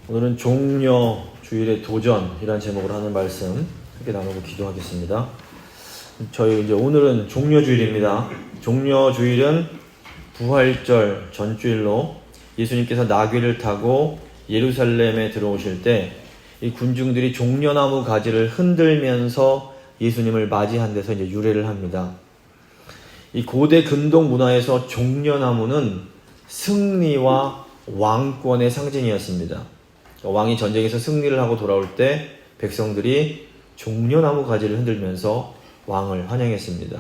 오늘은 종려 주일의 도전이라는 제목으로 하는 말씀 함께 나누고 기도하겠습니다. 오늘은 종려 주일입니다. 종려 주일은 부활절 전주일로 예수님께서 나귀를 타고 예루살렘에 들어오실 때 이 군중들이 종려나무 가지를 흔들면서 예수님을 맞이한 데서 이제 유래를 합니다. 이 고대 근동 문화에서 종려나무는 승리와 왕권의 상징이었습니다. 왕이 전쟁에서 승리를 하고 돌아올 때 백성들이 종려나무 가지를 흔들면서 왕을 환영했습니다.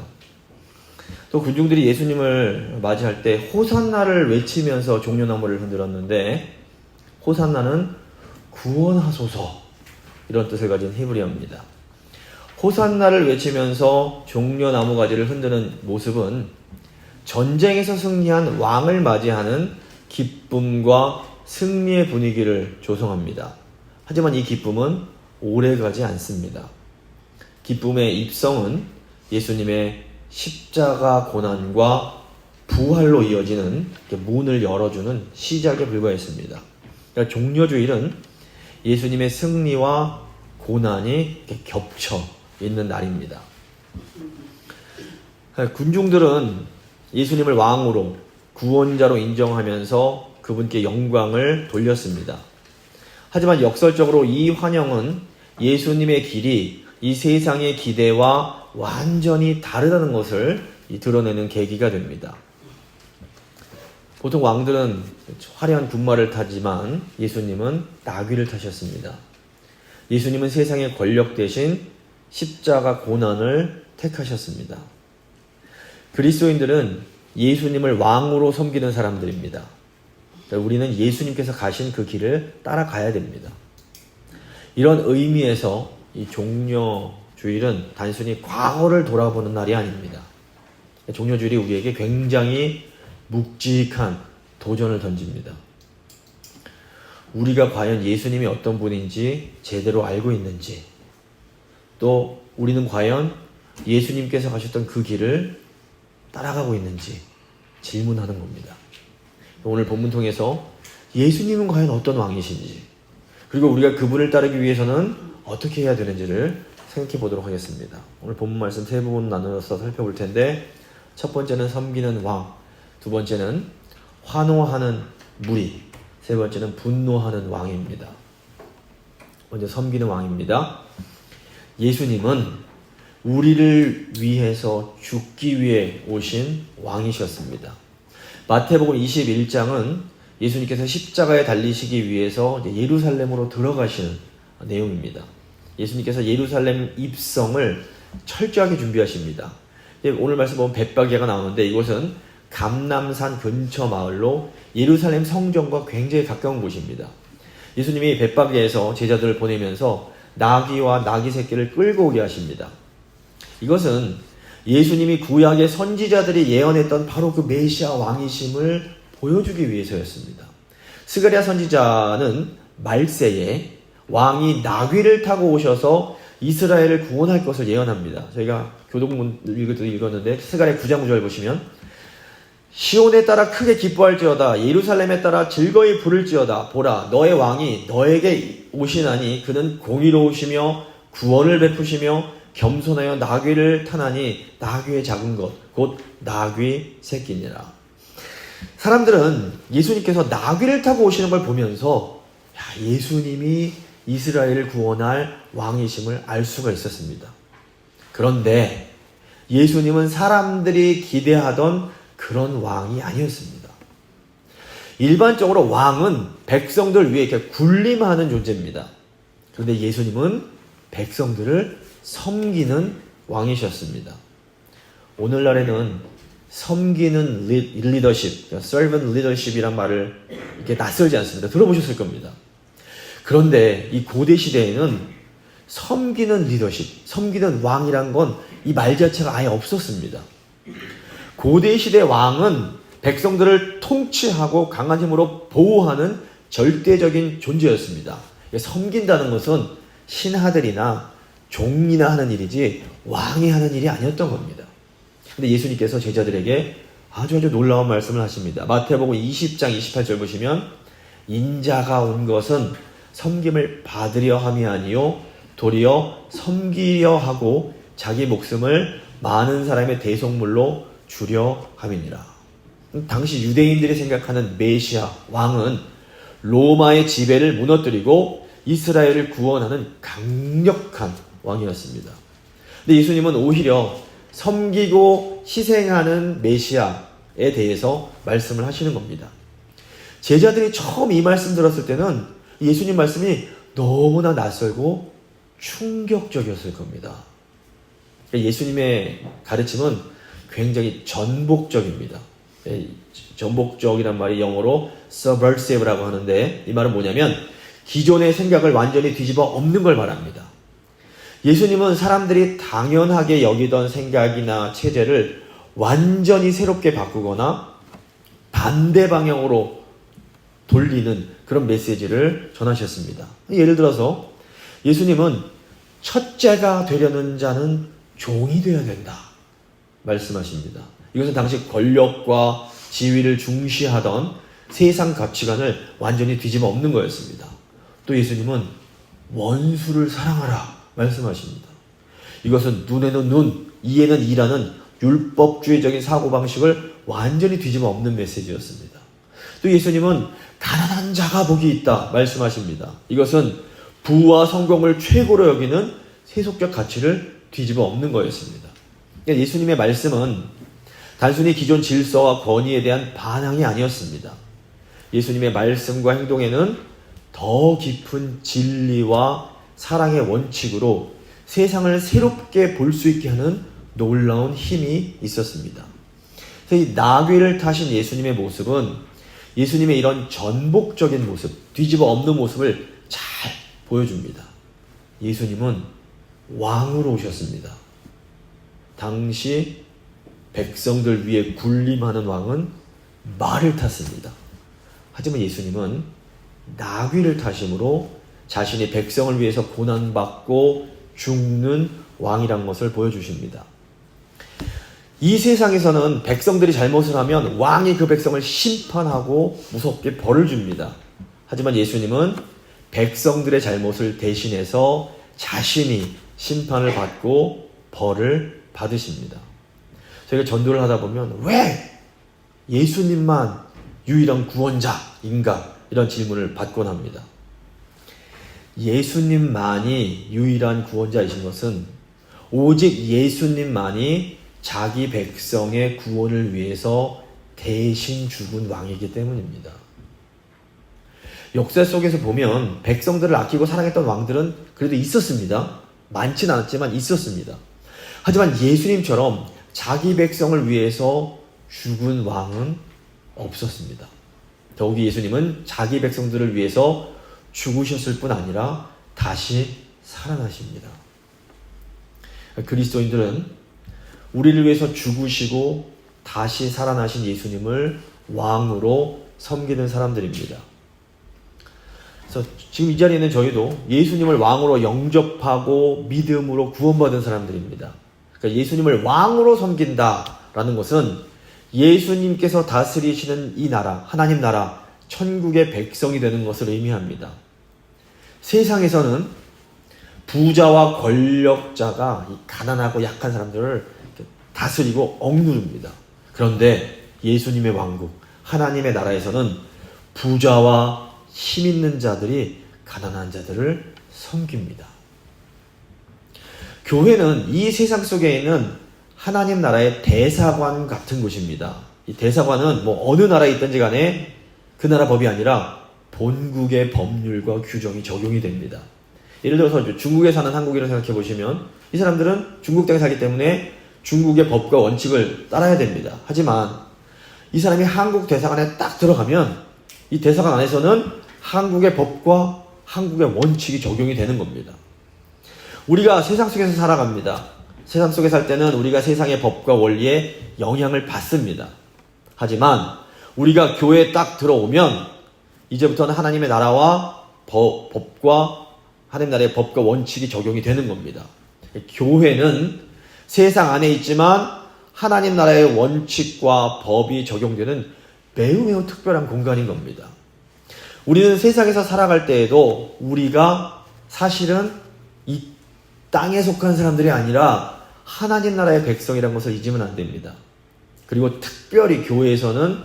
또 군중들이 예수님을 맞이할 때 호산나를 외치면서 종려나무를 흔들었는데, 호산나는 구원하소서 이런 뜻을 가진 히브리어입니다. 호산나를 외치면서 종려나무 가지를 흔드는 모습은 전쟁에서 승리한 왕을 맞이하는 기쁨과 승리의 분위기를 조성합니다. 하지만 이 기쁨은 오래가지 않습니다. 기쁨의 입성은 예수님의 십자가 고난과 부활로 이어지는 문을 열어주는 시작에 불과했습니다. 그러니까 종려주일은 예수님의 승리와 고난이 겹쳐 있는 날입니다. 군중들은 예수님을 왕으로 구원자로 인정하면서 그분께 영광을 돌렸습니다. 하지만 역설적으로 이 환영은 예수님의 길이 이 세상의 기대와 완전히 다르다는 것을 드러내는 계기가 됩니다. 보통 왕들은 화려한 군마를 타지만 예수님은 나귀를 타셨습니다. 예수님은 세상의 권력 대신 십자가 고난을 택하셨습니다. 그리스도인들은 예수님을 왕으로 섬기는 사람들입니다. 우리는 예수님께서 가신 그 길을 따라가야 됩니다. 이런 의미에서 이 종려주일은 단순히 과거를 돌아보는 날이 아닙니다. 종려주일이 우리에게 굉장히 묵직한 도전을 던집니다. 우리가 과연 예수님이 어떤 분인지 제대로 알고 있는지, 또 우리는 과연 예수님께서 가셨던 그 길을 따라가고 있는지 질문하는 겁니다. 오늘 본문 통해서 예수님은 과연 어떤 왕이신지, 그리고 우리가 그분을 따르기 위해서는 어떻게 해야 되는지를 생각해 보도록 하겠습니다. 오늘 본문 말씀 세 부분 나누어서 살펴볼 텐데, 첫 번째는 섬기는 왕, 두 번째는 환호하는 무리, 세 번째는 분노하는 왕입니다. 먼저 섬기는 왕입니다. 예수님은 우리를 위해서 죽기 위해 오신 왕이셨습니다. 마태복음 21장은 예수님께서 십자가에 달리시기 위해서 예루살렘으로 들어가시는 내용입니다. 예수님께서 예루살렘 입성을 철저하게 준비하십니다. 오늘 말씀 보면 벳바게가 나오는데, 이곳은 감람산 근처 마을로 예루살렘 성전과 굉장히 가까운 곳입니다. 예수님이 벳바게에서 제자들을 보내면서 나귀와 나귀 새끼를 끌고 오게 하십니다. 이것은 예수님이 구약의 선지자들이 예언했던 바로 그 메시아 왕이심을 보여주기 위해서였습니다. 스가랴 선지자는 말세에 왕이 나귀를 타고 오셔서 이스라엘을 구원할 것을 예언합니다. 저희가 교동문 읽었는데 스가랴 9장 9절 보시면, 시온에 따라 크게 기뻐할지어다, 예루살렘에 따라 즐거이 부를지어다. 보라, 너의 왕이 너에게 오시나니 그는 공의로우시며 구원을 베푸시며 겸손하여 나귀를 타나니 나귀의 작은 것 곧 나귀 새끼니라. 사람들은 예수님께서 나귀를 타고 오시는 걸 보면서 예수님이 이스라엘을 구원할 왕이심을 알 수가 있었습니다. 그런데 예수님은 사람들이 기대하던 그런 왕이 아니었습니다. 일반적으로 왕은 백성들을 위해 이렇게 군림하는 존재입니다. 그런데 예수님은 백성들을 섬기는 왕이셨습니다. 오늘날에는 섬기는 리더십, servant leadership이란 말을 이렇게 낯설지 않습니다. 들어보셨을 겁니다. 그런데 이 고대 시대에는 섬기는 리더십, 섬기는 왕이란 건 이 말 자체가 아예 없었습니다. 고대 시대 왕은 백성들을 통치하고 강한 힘으로 보호하는 절대적인 존재였습니다. 섬긴다는 것은 신하들이나 종이나 하는 일이지 왕이 하는 일이 아니었던 겁니다. 근데 예수님께서 제자들에게 아주 놀라운 말씀을 하십니다. 마태복음 20장 28절 보시면, 인자가 온 것은 섬김을 받으려 함이 아니요 도리어 섬기려 하고 자기 목숨을 많은 사람의 대속물로 주려 함이니라. 당시 유대인들이 생각하는 메시아 왕은 로마의 지배를 무너뜨리고 이스라엘을 구원하는 강력한 왕이었습니다. 근데 예수님은 오히려 섬기고 희생하는 메시아에 대해서 말씀을 하시는 겁니다. 제자들이 처음 이 말씀 들었을 때는 예수님 말씀이 너무나 낯설고 충격적이었을 겁니다. 예수님의 가르침은 굉장히 전복적입니다. 전복적이란 말이 영어로 subversive라고 하는데, 이 말은 뭐냐면 기존의 생각을 완전히 뒤집어 엎는 걸 말합니다. 예수님은 사람들이 당연하게 여기던 생각이나 체제를 완전히 새롭게 바꾸거나 반대 방향으로 돌리는 그런 메시지를 전하셨습니다. 예를 들어서 예수님은 첫째가 되려는 자는 종이 되어야 된다 말씀하십니다. 이것은 당시 권력과 지위를 중시하던 세상 가치관을 완전히 뒤집어 엎는 거였습니다. 또 예수님은 원수를 사랑하라 말씀하십니다. 이것은 눈에는 눈, 이에는 이라는 율법주의적인 사고방식을 완전히 뒤집어 엎는 메시지였습니다. 또 예수님은 가난한 자가 복이 있다 말씀하십니다. 이것은 부와 성공을 최고로 여기는 세속적 가치를 뒤집어 엎는 거였습니다. 예수님의 말씀은 단순히 기존 질서와 권위에 대한 반항이 아니었습니다. 예수님의 말씀과 행동에는 더 깊은 진리와 사랑의 원칙으로 세상을 새롭게 볼 수 있게 하는 놀라운 힘이 있었습니다. 그래서 이 나귀를 타신 예수님의 모습은 예수님의 이런 전복적인 모습, 뒤집어 엎는 모습을 잘 보여줍니다. 예수님은 왕으로 오셨습니다. 당시 백성들 위에 군림하는 왕은 말을 탔습니다. 하지만 예수님은 나귀를 타심으로 자신이 백성을 위해서 고난받고 죽는 왕이란 것을 보여주십니다. 이 세상에서는 백성들이 잘못을 하면 왕이 그 백성을 심판하고 무섭게 벌을 줍니다. 하지만 예수님은 백성들의 잘못을 대신해서 자신이 심판을 받고 벌을 받으십니다. 저희가 전도를 하다 보면 왜 예수님만 유일한 구원자인가 이런 질문을 받곤 합니다. 예수님만이 유일한 구원자이신 것은 오직 예수님만이 자기 백성의 구원을 위해서 대신 죽은 왕이기 때문입니다. 역사 속에서 보면 백성들을 아끼고 사랑했던 왕들은 그래도 있었습니다. 많지는 않았지만 있었습니다. 하지만 예수님처럼 자기 백성을 위해서 죽은 왕은 없었습니다. 더욱이 예수님은 자기 백성들을 위해서 죽으셨을 뿐 아니라 다시 살아나십니다. 그리스도인들은 우리를 위해서 죽으시고 다시 살아나신 예수님을 왕으로 섬기는 사람들입니다. 그래서 지금 이 자리에 있는 저희도 예수님을 왕으로 영접하고 믿음으로 구원받은 사람들입니다. 그러니까 예수님을 왕으로 섬긴다라는 것은 예수님께서 다스리시는 이 나라, 하나님 나라, 천국의 백성이 되는 것을 의미합니다. 세상에서는 부자와 권력자가 이 가난하고 약한 사람들을 다스리고 억누릅니다. 그런데 예수님의 왕국, 하나님의 나라에서는 부자와 힘 있는 자들이 가난한 자들을 섬깁니다. 교회는 이 세상 속에 있는 하나님 나라의 대사관 같은 곳입니다. 이 대사관은 어느 나라에 있든지 간에 그 나라 법이 아니라 본국의 법률과 규정이 적용이 됩니다. 예를 들어서 중국에 사는 한국인을 생각해 보시면 이 사람들은 중국 땅에 살기 때문에 중국의 법과 원칙을 따라야 됩니다. 하지만 이 사람이 한국 대사관에 딱 들어가면 이 대사관 안에서는 한국의 법과 한국의 원칙이 적용이 되는 겁니다. 우리가 세상 속에서 살아갑니다. 세상 속에 살 때는 우리가 세상의 법과 원리에 영향을 받습니다. 하지만 우리가 교회에 딱 들어오면 이제부터는 하나님의 나라와 법과 하나님 나라의 법과 원칙이 적용이 되는 겁니다. 교회는 세상 안에 있지만 하나님 나라의 원칙과 법이 적용되는 매우 특별한 공간인 겁니다. 우리는 세상에서 살아갈 때에도 우리가 사실은 이 땅에 속한 사람들이 아니라 하나님 나라의 백성이라는 것을 잊으면 안 됩니다. 그리고 특별히 교회에서는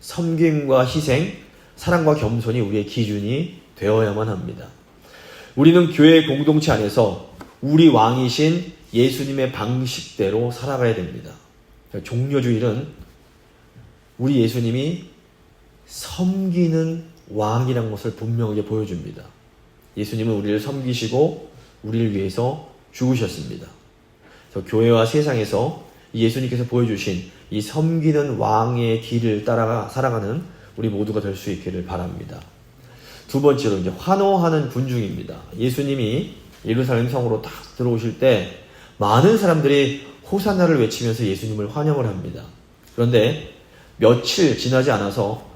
섬김과 희생, 사랑과 겸손이 우리의 기준이 되어야만 합니다. 우리는 교회 공동체 안에서 우리 왕이신 예수님의 방식대로 살아가야 됩니다. 종려주일은 우리 예수님이 섬기는 왕이라는 것을 분명하게 보여줍니다. 예수님은 우리를 섬기시고 우리를 위해서 죽으셨습니다. 교회와 세상에서 예수님께서 보여주신 이 섬기는 왕의 길을 따라가 살아가는 우리 모두가 될 수 있기를 바랍니다. 두 번째로 이제 환호하는 군중입니다. 예수님이 예루살렘 성으로 딱 들어오실 때 많은 사람들이 호산나를 외치면서 예수님을 환영을 합니다. 그런데 며칠 지나지 않아서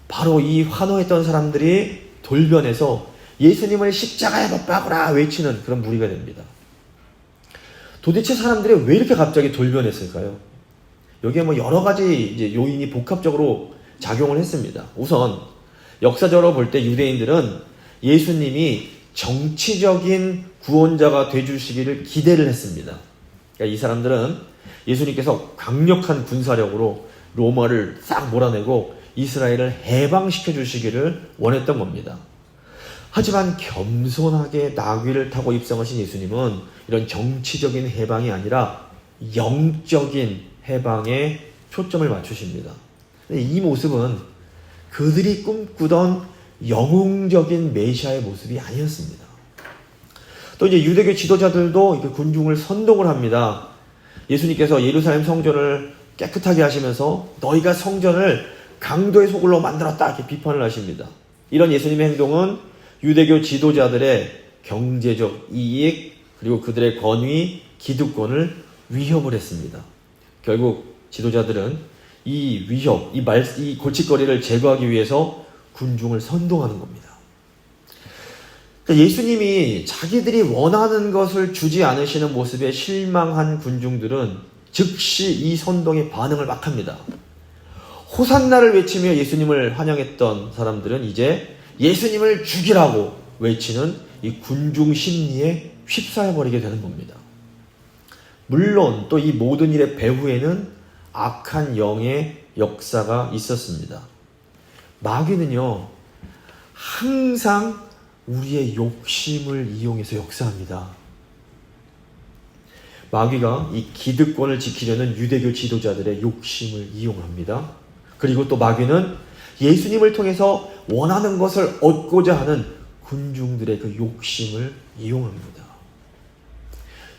바로 이 환호했던 사람들이 돌변해서 예수님을 십자가에 못 박으라 외치는 그런 무리가 됩니다. 도대체 사람들이 왜 이렇게 갑자기 돌변했을까요? 여기에 여러 가지 이제 요인이 복합적으로 작용을 했습니다. 우선 역사적으로 볼 때 유대인들은 예수님이 정치적인 구원자가 되주시기를 기대를 했습니다. 그러니까 이 사람들은 예수님께서 강력한 군사력으로 로마를 싹 몰아내고 이스라엘을 해방시켜 주시기를 원했던 겁니다. 하지만 겸손하게 나귀를 타고 입성하신 예수님은 이런 정치적인 해방이 아니라 영적인 해방에 초점을 맞추십니다. 이 모습은 그들이 꿈꾸던 영웅적인 메시아의 모습이 아니었습니다. 또 이제 유대교 지도자들도 이렇게 군중을 선동을 합니다. 예수님께서 예루살렘 성전을 깨끗하게 하시면서 너희가 성전을 강도의 소굴로 만들었다 이렇게 비판을 하십니다. 이런 예수님의 행동은 유대교 지도자들의 경제적 이익 그리고 그들의 권위, 기득권을 위협을 했습니다. 결국 지도자들은 이 위협, 이 골칫거리를 제거하기 위해서 군중을 선동하는 겁니다. 예수님이 자기들이 원하는 것을 주지 않으시는 모습에 실망한 군중들은 즉시 이 선동에 반응을 막 합니다. 호산나를 외치며 예수님을 환영했던 사람들은 이제 예수님을 죽이라고 외치는 이 군중 심리에 휩싸여버리게 되는 겁니다. 물론 또 이 모든 일의 배후에는 악한 영의 역사가 있었습니다. 마귀는요, 항상 우리의 욕심을 이용해서 역사합니다. 마귀가 이 기득권을 지키려는 유대교 지도자들의 욕심을 이용합니다. 그리고 또 마귀는 예수님을 통해서 원하는 것을 얻고자 하는 군중들의 그 욕심을 이용합니다.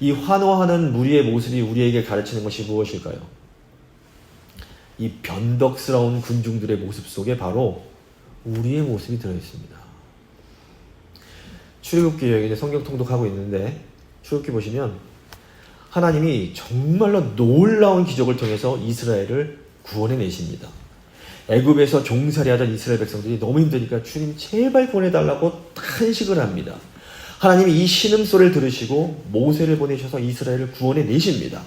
이 환호하는 무리의 모습이 우리에게 가르치는 것이 무엇일까요? 이 변덕스러운 군중들의 모습 속에 바로 우리의 모습이 들어있습니다. 출애굽기 여기 성경 통독하고 있는데 출애굽기 보시면 하나님이 정말로 놀라운 기적을 통해서 이스라엘을 구원해 내십니다. 애굽에서 종살이하던 이스라엘 백성들이 너무 힘드니까 주님 제발 구원해달라고 탄식을 합니다. 하나님이 이 신음소리를 들으시고 모세를 보내셔서 이스라엘을 구원해 내십니다.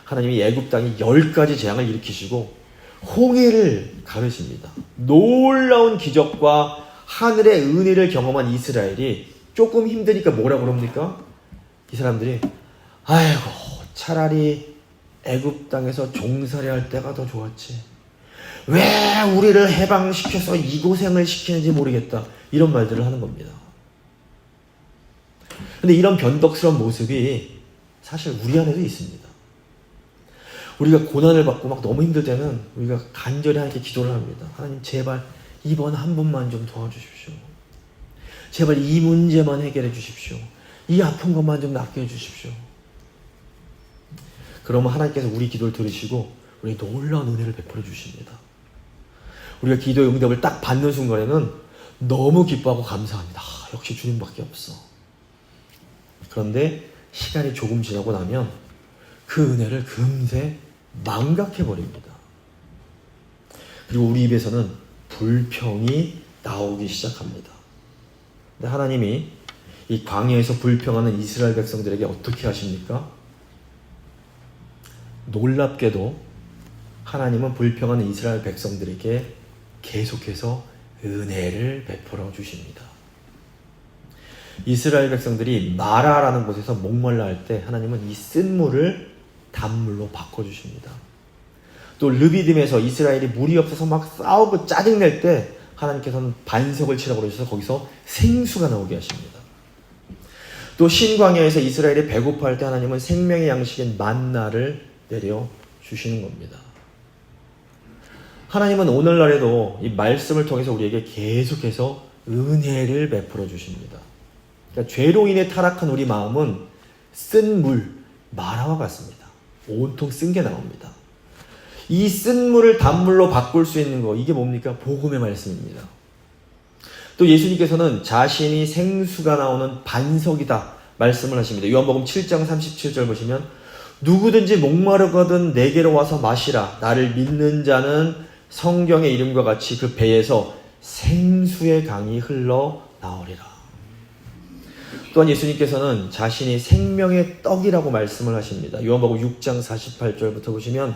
하나님이 애굽 땅에 10가지 재앙을 일으키시고 홍해를 가르십니다. 놀라운 기적과 하늘의 은혜를 경험한 이스라엘이 조금 힘드니까 뭐라 그럽니까? 이 사람들이 아이고 차라리 애굽 땅에서 종살이할 때가 더 좋았지. 왜 우리를 해방시켜서 이 고생을 시키는지 모르겠다. 이런 말들을 하는 겁니다. 근데 이런 변덕스러운 모습이 사실 우리 안에도 있습니다. 우리가 고난을 받고 막 너무 힘들 때는 우리가 간절히 하나님께 기도를 합니다. 하나님 제발 이번 한 번만 좀 도와주십시오. 제발 이 문제만 해결해 주십시오. 이 아픈 것만 좀 낫게 해주십시오. 그러면 하나님께서 우리 기도를 들으시고 우리 놀라운 은혜를 베풀어 주십니다. 우리가 기도의 응답을 딱 받는 순간에는 너무 기뻐하고 감사합니다. 역시 주님밖에 없어. 그런데 시간이 조금 지나고 나면 그 은혜를 금세 망각해버립니다. 그리고 우리 입에서는 불평이 나오기 시작합니다. 근데 하나님이 이 광야에서 불평하는 이스라엘 백성들에게 어떻게 하십니까? 놀랍게도 하나님은 불평하는 이스라엘 백성들에게 계속해서 은혜를 베풀어 주십니다. 이스라엘 백성들이 마라라는 곳에서 목말라 할 때 하나님은 이 쓴물을 단물로 바꿔주십니다. 또 르비딤에서 이스라엘이 물이 없어서 막 싸우고 짜증낼 때 하나님께서는 반석을 치라고 그러셔서 거기서 생수가 나오게 하십니다. 또 신광야에서 이스라엘이 배고파할 때 하나님은 생명의 양식인 만나를 내려주시는 겁니다. 하나님은 오늘날에도 이 말씀을 통해서 우리에게 계속해서 은혜를 베풀어 주십니다. 그러니까 죄로 인해 타락한 우리 마음은 쓴 물, 마라와 같습니다. 온통 쓴 게 나옵니다. 이 쓴 물을 단물로 바꿀 수 있는 거, 이게 뭡니까? 복음의 말씀입니다. 또 예수님께서는 자신이 생수가 나오는 반석이다 말씀을 하십니다. 요한복음 7장 37절 보시면 누구든지 목마르거든 내게로 와서 마시라. 나를 믿는 자는 성경의 이름과 같이 그 배에서 생수의 강이 흘러나오리라. 또한 예수님께서는 자신이 생명의 떡이라고 말씀을 하십니다. 요한복음 6장 48절부터 보시면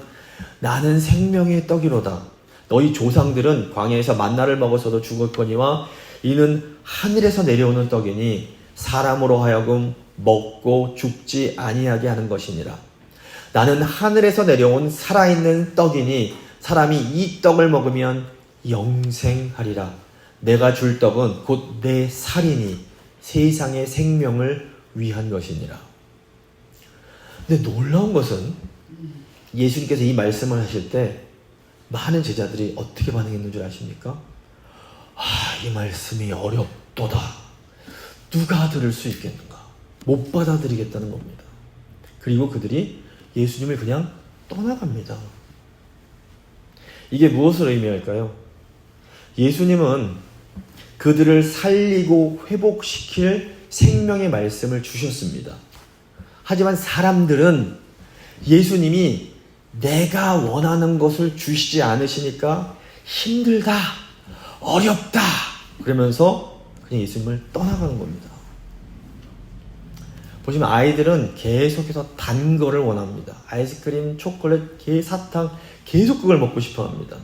나는 생명의 떡이로다. 너희 조상들은 광야에서 만나를 먹어서도 죽었거니와 이는 하늘에서 내려오는 떡이니 사람으로 하여금 먹고 죽지 아니하게 하는 것이니라. 나는 하늘에서 내려온 살아있는 떡이니 사람이 이 떡을 먹으면 영생하리라. 내가 줄 떡은 곧 내 살이니 세상의 생명을 위한 것이니라. 근데 놀라운 것은 예수님께서 이 말씀을 하실 때 많은 제자들이 어떻게 반응했는 줄 아십니까? 이 말씀이 어렵도다. 누가 들을 수 있겠는가? 못 받아들이겠다는 겁니다. 그리고 그들이 예수님을 그냥 떠나갑니다. 이게 무엇을 의미할까요? 예수님은 그들을 살리고 회복시킬 생명의 말씀을 주셨습니다. 하지만 사람들은 예수님이 내가 원하는 것을 주시지 않으시니까 힘들다, 어렵다 그러면서 그냥 예수님을 떠나가는 겁니다. 보시면 아이들은 계속해서 단 거를 원합니다. 아이스크림, 초콜릿, 사탕 계속 그걸 먹고 싶어 합니다.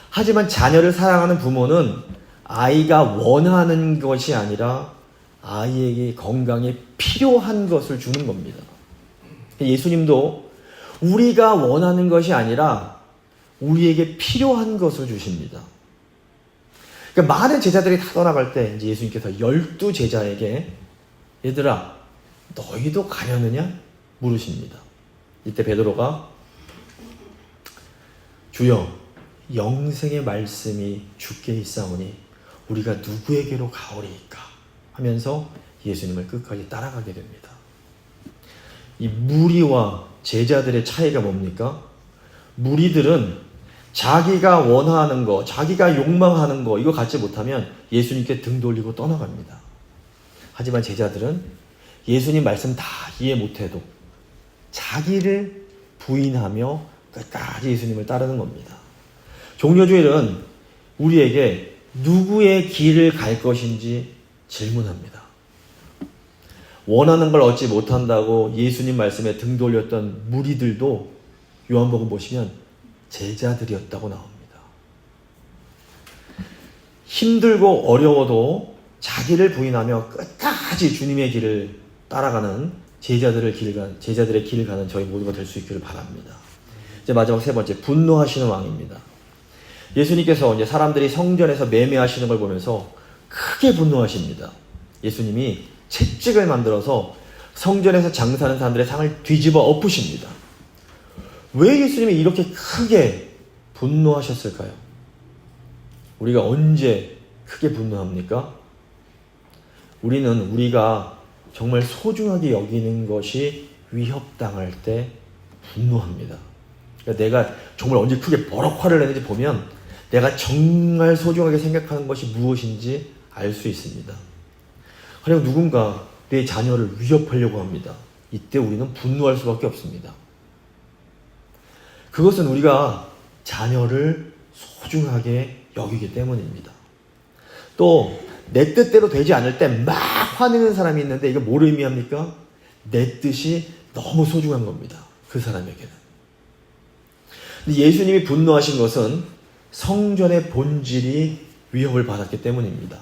하지만 자녀를 사랑하는 부모는 아이가 원하는 것이 아니라 아이에게 건강에 필요한 것을 주는 겁니다. 예수님도 우리가 원하는 것이 아니라 우리에게 필요한 것을 주십니다. 그러니까 많은 제자들이 다 떠나갈 때 이제 예수님께서 12제자에게 얘들아 너희도 가려느냐? 물으십니다. 이때 베드로가 주여 영생의 말씀이 주께 있사오니 우리가 누구에게로 가오리이까 하면서 예수님을 끝까지 따라가게 됩니다. 이 무리와 제자들의 차이가 뭡니까? 무리들은 자기가 원하는 거, 자기가 욕망하는 거 이거 갖지 못하면 예수님께 등 돌리고 떠나갑니다. 하지만 제자들은 예수님 말씀 다 이해 못해도 자기를 부인하며 끝까지 예수님을 따르는 겁니다. 종려주일은 우리에게 누구의 길을 갈 것인지 질문합니다. 원하는 걸 얻지 못한다고 예수님 말씀에 등 돌렸던 무리들도 요한복음 보시면 제자들이었다고 나옵니다. 힘들고 어려워도 자기를 부인하며 끝까지 주님의 길을 따라가는 제자들의 길을 가는 저희 모두가 될 수 있기를 바랍니다. 이제 마지막 세 번째, 분노하시는 왕입니다. 예수님께서 이제 사람들이 성전에서 매매하시는 걸 보면서 크게 분노하십니다. 예수님이 채찍을 만들어서 성전에서 장사하는 사람들의 상을 뒤집어 엎으십니다. 왜 예수님이 이렇게 크게 분노하셨을까요? 우리가 언제 크게 분노합니까? 우리는 우리가 정말 소중하게 여기는 것이 위협당할 때 분노합니다. 그러니까 내가 정말 언제 크게 버럭 화를 내는지 보면 내가 정말 소중하게 생각하는 것이 무엇인지 알 수 있습니다. 그리고 누군가 내 자녀를 위협하려고 합니다. 이때 우리는 분노할 수밖에 없습니다. 그것은 우리가 자녀를 소중하게 여기기 때문입니다. 또 내 뜻대로 되지 않을 때 막 화내는 사람이 있는데 이거 뭘 의미합니까? 내 뜻이 너무 소중한 겁니다. 그 사람에게는. 근데 예수님이 분노하신 것은 성전의 본질이 위협을 받았기 때문입니다.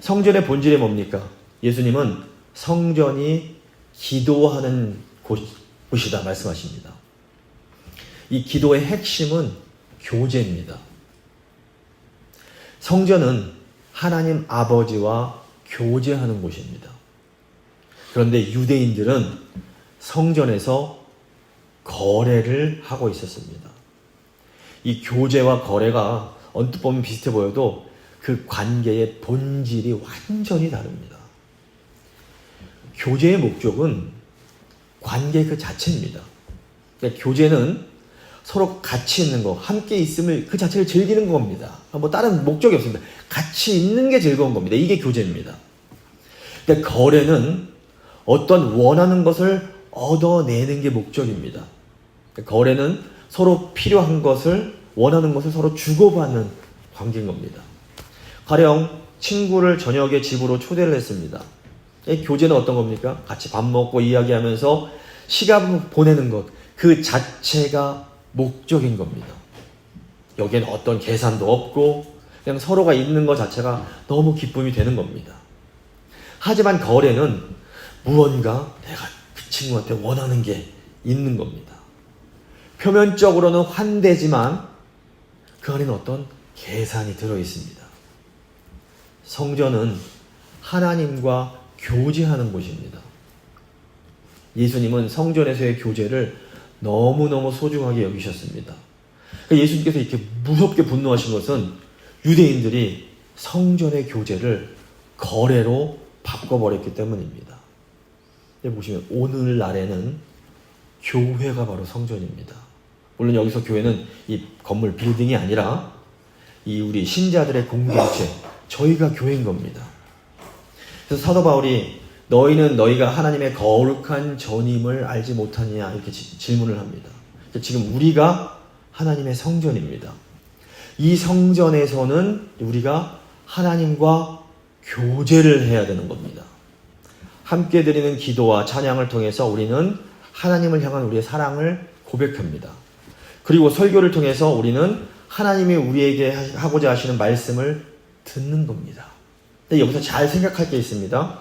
성전의 본질이 뭡니까? 예수님은 성전이 기도하는 곳이다 말씀하십니다. 이 기도의 핵심은 교제입니다. 성전은 하나님 아버지와 교제하는 곳입니다. 그런데 유대인들은 성전에서 거래를 하고 있었습니다. 이 교제와 거래가 언뜻 보면 비슷해 보여도 그 관계의 본질이 완전히 다릅니다. 교제의 목적은 관계 그 자체입니다. 그러니까 교제는 서로 같이 있는 거, 함께 있음을 그 자체를 즐기는 겁니다. 뭐 다른 목적이 없습니다. 같이 있는 게 즐거운 겁니다. 이게 교제입니다. 근데 거래는 어떤 원하는 것을 얻어내는 게 목적입니다. 거래는 서로 필요한 것을, 원하는 것을 서로 주고받는 관계인 겁니다. 가령 친구를 저녁에 집으로 초대를 했습니다. 교제는 어떤 겁니까? 같이 밥 먹고 이야기하면서 시간을 보내는 것, 그 자체가 목적인 겁니다. 여기에는 어떤 계산도 없고 그냥 서로가 있는 것 자체가 너무 기쁨이 되는 겁니다. 하지만 거래는 무언가 내가 그 친구한테 원하는 게 있는 겁니다. 표면적으로는 환대지만 그 안에는 어떤 계산이 들어 있습니다. 성전은 하나님과 교제하는 곳입니다. 예수님은 성전에서의 교제를 너무너무 소중하게 여기셨습니다. 예수님께서 이렇게 무섭게 분노하신 것은 유대인들이 성전의 교제를 거래로 바꿔버렸기 때문입니다. 여기 보시면 오늘날에는 교회가 바로 성전입니다. 물론 여기서 교회는 이 건물 빌딩이 아니라 이 우리 신자들의 공동체, 저희가 교회인 겁니다. 그래서 사도 바울이 너희는 너희가 하나님의 거룩한 전임을 알지 못하느냐 이렇게 질문을 합니다. 지금 우리가 하나님의 성전입니다. 이 성전에서는 우리가 하나님과 교제를 해야 되는 겁니다. 함께 드리는 기도와 찬양을 통해서 우리는 하나님을 향한 우리의 사랑을 고백합니다. 그리고 설교를 통해서 우리는 하나님이 우리에게 하고자 하시는 말씀을 듣는 겁니다. 근데 여기서 잘 생각할 게 있습니다.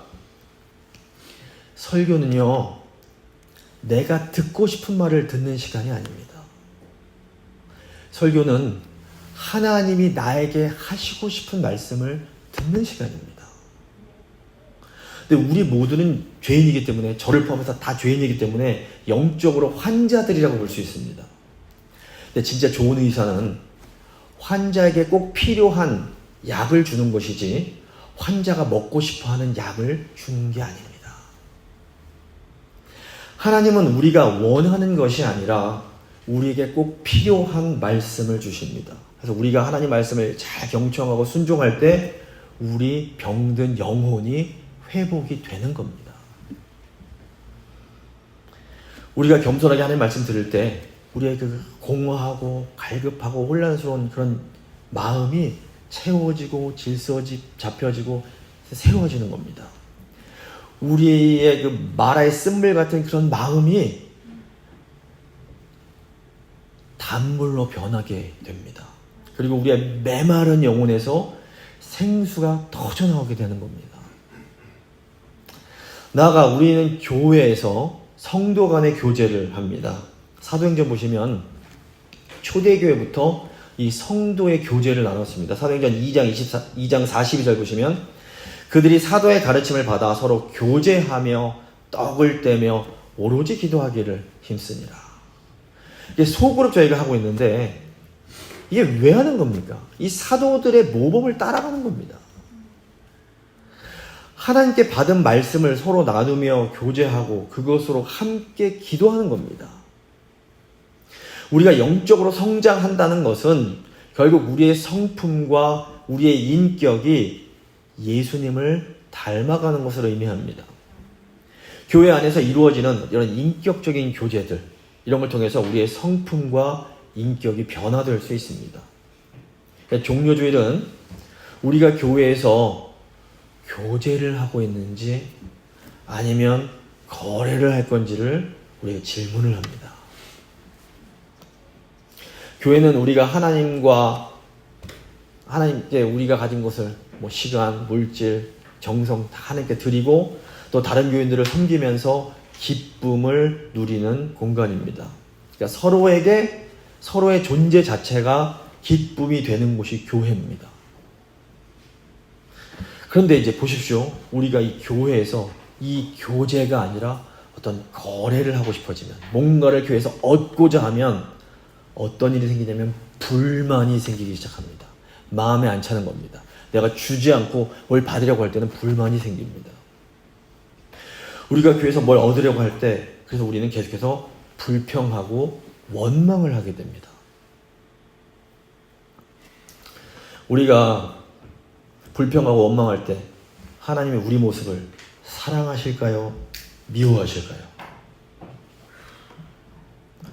설교는요, 내가 듣고 싶은 말을 듣는 시간이 아닙니다. 설교는 하나님이 나에게 하시고 싶은 말씀을 듣는 시간입니다. 근데 우리 모두는 죄인이기 때문에, 저를 포함해서 다 죄인이기 때문에 영적으로 환자들이라고 볼 수 있습니다. 근데 진짜 좋은 의사는 환자에게 꼭 필요한 약을 주는 것이지 환자가 먹고 싶어하는 약을 주는 게 아닙니다. 하나님은 우리가 원하는 것이 아니라 우리에게 꼭 필요한 말씀을 주십니다. 그래서 우리가 하나님 말씀을 잘 경청하고 순종할 때 우리 병든 영혼이 회복이 되는 겁니다. 우리가 겸손하게 하나님 말씀 들을 때 우리의 그 공허하고 갈급하고 혼란스러운 그런 마음이 채워지고 질서 잡혀지고 새로워지는 겁니다. 우리의 그 마라의 쓴물 같은 그런 마음이 단물로 변하게 됩니다. 그리고 우리의 메마른 영혼에서 생수가 터져나오게 되는 겁니다. 나아가 우리는 교회에서 성도 간의 교제를 합니다. 사도행전 보시면 초대교회부터 이 성도의 교제를 나눴습니다. 사도행전 2장 42절 보시면 그들이 사도의 가르침을 받아 서로 교제하며 떡을 떼며 오로지 기도하기를 힘쓰니라. 이게 소그룹 저희가 하고 있는데 이게 왜 하는 겁니까? 이 사도들의 모범을 따라가는 겁니다. 하나님께 받은 말씀을 서로 나누며 교제하고 그것으로 함께 기도하는 겁니다. 우리가 영적으로 성장한다는 것은 결국 우리의 성품과 우리의 인격이 예수님을 닮아가는 것을 의미합니다. 교회 안에서 이루어지는 이런 인격적인 교제들, 이런 걸 통해서 우리의 성품과 인격이 변화될 수 있습니다. 그러니까 종료주일은 우리가 교회에서 교제를 하고 있는지 아니면 거래를 할 건지를 우리가 질문을 합니다. 교회는 우리가 하나님과 하나님께 우리가 가진 것을 시간, 물질, 정성 다 하나님께 드리고 또 다른 교인들을 섬기면서 기쁨을 누리는 공간입니다. 그러니까 서로에게 서로의 존재 자체가 기쁨이 되는 곳이 교회입니다. 그런데 이제 보십시오. 우리가 이 교회에서 이 교제가 아니라 어떤 거래를 하고 싶어지면, 뭔가를 교회에서 얻고자 하면 어떤 일이 생기냐면 불만이 생기기 시작합니다. 마음에 안 차는 겁니다. 내가 주지 않고 뭘 받으려고 할 때는 불만이 생깁니다. 우리가 교회에서 뭘 얻으려고 할 때, 그래서 우리는 계속해서 불평하고 원망을 하게 됩니다. 우리가 불평하고 원망할 때 하나님이 우리 모습을 사랑하실까요? 미워하실까요?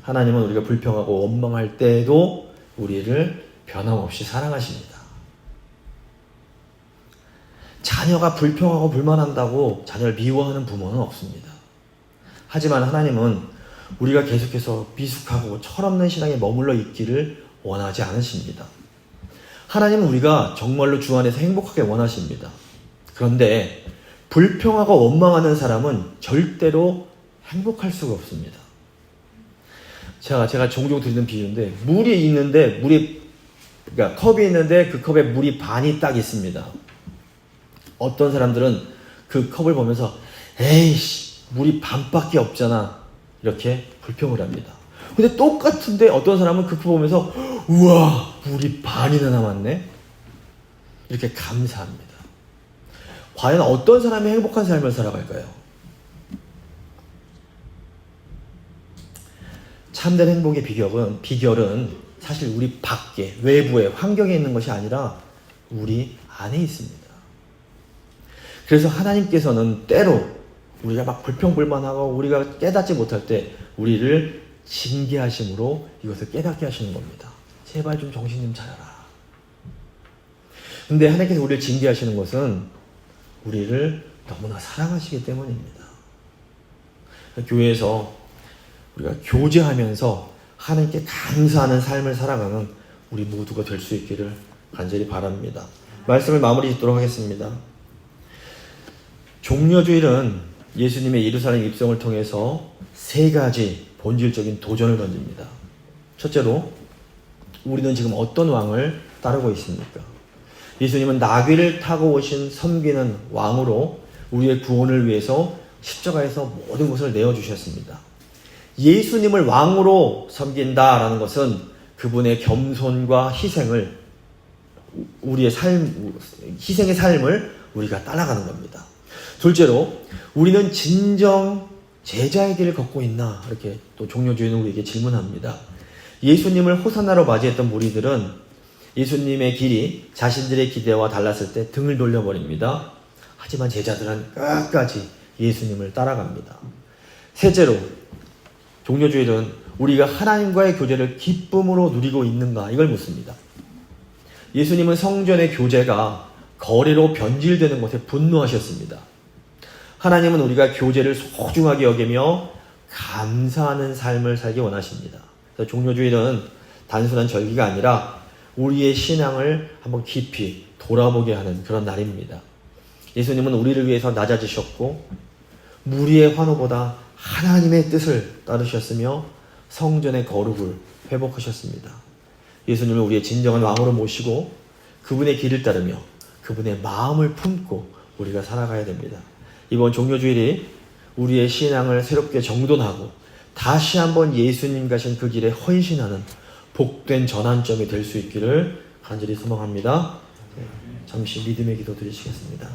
하나님은 우리가 불평하고 원망할 때에도 우리를 변함없이 사랑하십니다. 자녀가 불평하고 불만한다고 자녀를 미워하는 부모는 없습니다. 하지만 하나님은 우리가 계속해서 미숙하고 철없는 신앙에 머물러 있기를 원하지 않으십니다. 하나님은 우리가 정말로 주 안에서 행복하게 원하십니다. 그런데 불평하고 원망하는 사람은 절대로 행복할 수가 없습니다. 제가 종종 드리는 비유인데, 물이 있는데 그러니까 컵이 있는데 그 컵에 물이 반이 딱 있습니다. 어떤 사람들은 그 컵을 보면서 에이씨 물이 반밖에 없잖아 이렇게 불평을 합니다. 근데 똑같은데 어떤 사람은 그 컵 보면서 우와 물이 반이나 남았네 이렇게 감사합니다. 과연 어떤 사람이 행복한 삶을 살아갈까요? 참된 행복의 비결은 사실 우리 밖에, 외부에, 환경에 있는 것이 아니라 우리 안에 있습니다. 그래서 하나님께서는 때로 우리가 막 불평불만하고 우리가 깨닫지 못할 때 우리를 징계하심으로 이것을 깨닫게 하시는 겁니다. 제발 좀 정신 좀 차려라. 근데 하나님께서 우리를 징계하시는 것은 우리를 너무나 사랑하시기 때문입니다. 교회에서 우리가 교제하면서 하나님께 감사하는 삶을 살아가는 우리 모두가 될 수 있기를 간절히 바랍니다. 말씀을 마무리 짓도록 하겠습니다. 종려주일은 예수님의 예루살렘 입성을 통해서 세 가지 본질적인 도전을 던집니다. 첫째로, 우리는 지금 어떤 왕을 따르고 있습니까? 예수님은 나귀를 타고 오신 섬기는 왕으로 우리의 구원을 위해서 십자가에서 모든 것을 내어주셨습니다. 예수님을 왕으로 섬긴다라는 것은 그분의 겸손과 희생을, 희생의 삶을 우리가 따라가는 겁니다. 둘째로, 우리는 진정 제자의 길을 걷고 있나? 이렇게 또 종려주의는 우리에게 질문합니다. 예수님을 호산나로 맞이했던 무리들은 예수님의 길이 자신들의 기대와 달랐을 때 등을 돌려버립니다. 하지만 제자들은 끝까지 예수님을 따라갑니다. 셋째로, 종려주일은 우리가 하나님과의 교제를 기쁨으로 누리고 있는가? 이걸 묻습니다. 예수님은 성전의 교제가 거래로 변질되는 것에 분노하셨습니다. 하나님은 우리가 교제를 소중하게 여기며 감사하는 삶을 살기 원하십니다. 그래서 종려주일은 단순한 절기가 아니라 우리의 신앙을 한번 깊이 돌아보게 하는 그런 날입니다. 예수님은 우리를 위해서 낮아지셨고 무리의 환호보다 하나님의 뜻을 따르셨으며 성전의 거룩을 회복하셨습니다. 예수님을 우리의 진정한 왕으로 모시고 그분의 길을 따르며 그분의 마음을 품고 우리가 살아가야 됩니다. 이번 종려주일이 우리의 신앙을 새롭게 정돈하고 다시 한번 예수님 가신 그 길에 헌신하는 복된 전환점이 될 수 있기를 간절히 소망합니다. 잠시 믿음의 기도 드리시겠습니다.